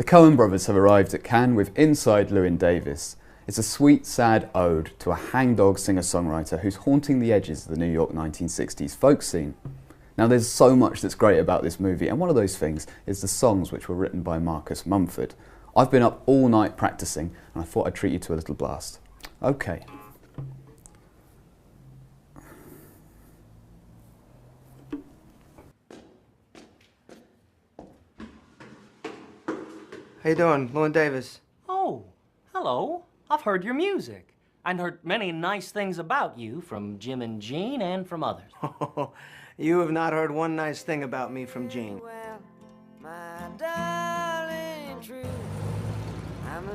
The Coen brothers have arrived at Cannes with Inside Llewyn Davis. It's a sweet, sad ode to a hangdog singer-songwriter who's haunting the edges of the New York 1960s folk scene. Now, there's so much that's great about this movie, and one of those things is the songs which were written by Marcus Mumford. I've been up all night practicing, and I thought I'd treat you to a little blast. Okay. How you doing? Llewyn Davis. Oh, hello. I've heard your music and heard many nice things about you from Jim and Jean and from others. You have not heard one nice thing about me from Jean.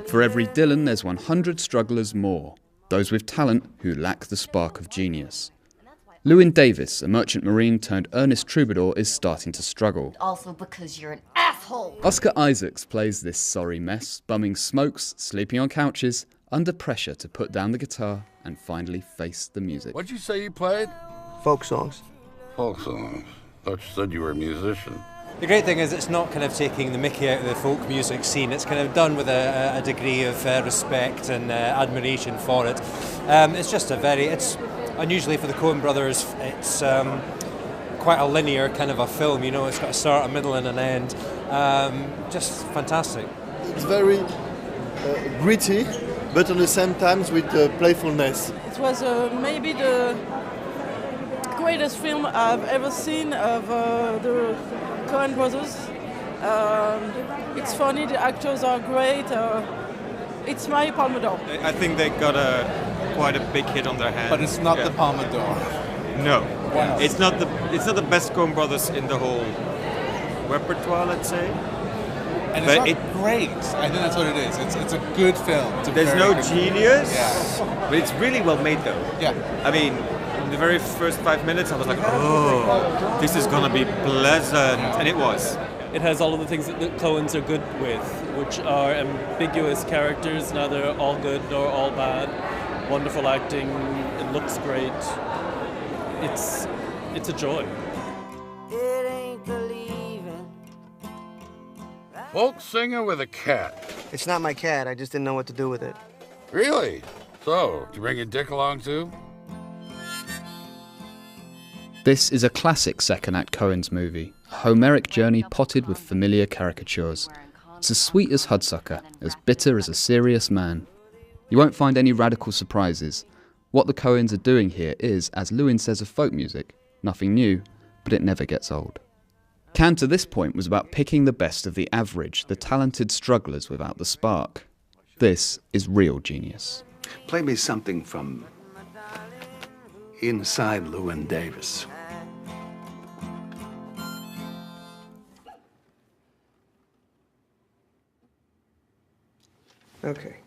For every Dylan, there's 100 strugglers more, those with talent who lack the spark of genius. Llewyn Davis, a merchant marine turned earnest troubadour, is starting to struggle. Also because you're an asshole. Oscar Isaacs plays this sorry mess, bumming smokes, sleeping on couches, under pressure to put down the guitar and finally face the music. What'd you say you played? Folk songs. Folk songs. Thought you said you were a musician. The great thing is it's not kind of taking the mickey out of the folk music scene. It's kind of done with a degree of respect and admiration for it. It's just it's unusually for the Coen brothers, it's quite a linear kind of a film, you know, it's got a start, a middle and an end. Just fantastic. It's very gritty, but at the same time with playfulness. It was maybe the greatest film I've ever seen of the Coen brothers. It's funny, the actors are great. It's my Palme d'Or. I think they got quite a big hit on their hands. But it's not the Palme d'Or. No, it's not the best Coen brothers in the whole repertoire, let's say. And it's not great. I think that's what it is. It's a good film. There's no genius, but it's really well made though. Yeah. I mean, in the very first 5 minutes, I was like, oh, this is gonna be pleasant, and it was. It has all of the things that the Coens are good with, which are ambiguous characters, neither all good nor all bad. Wonderful acting, it looks great. It's a joy. Folk singer with a cat. It's not my cat, I just didn't know what to do with it. Really? So, did you bring your dick along too? This is a classic second-act Coen's movie, a Homeric journey potted with familiar caricatures. It's as sweet as Hudsucker, as bitter as a serious man. You won't find any radical surprises. What the Coens are doing here is, as Llewyn says of folk music, nothing new, but it never gets old. Cannes to this point was about picking the best of the average, the talented strugglers without the spark. This is real genius. Play me something from Inside Llewyn Davis. Okay.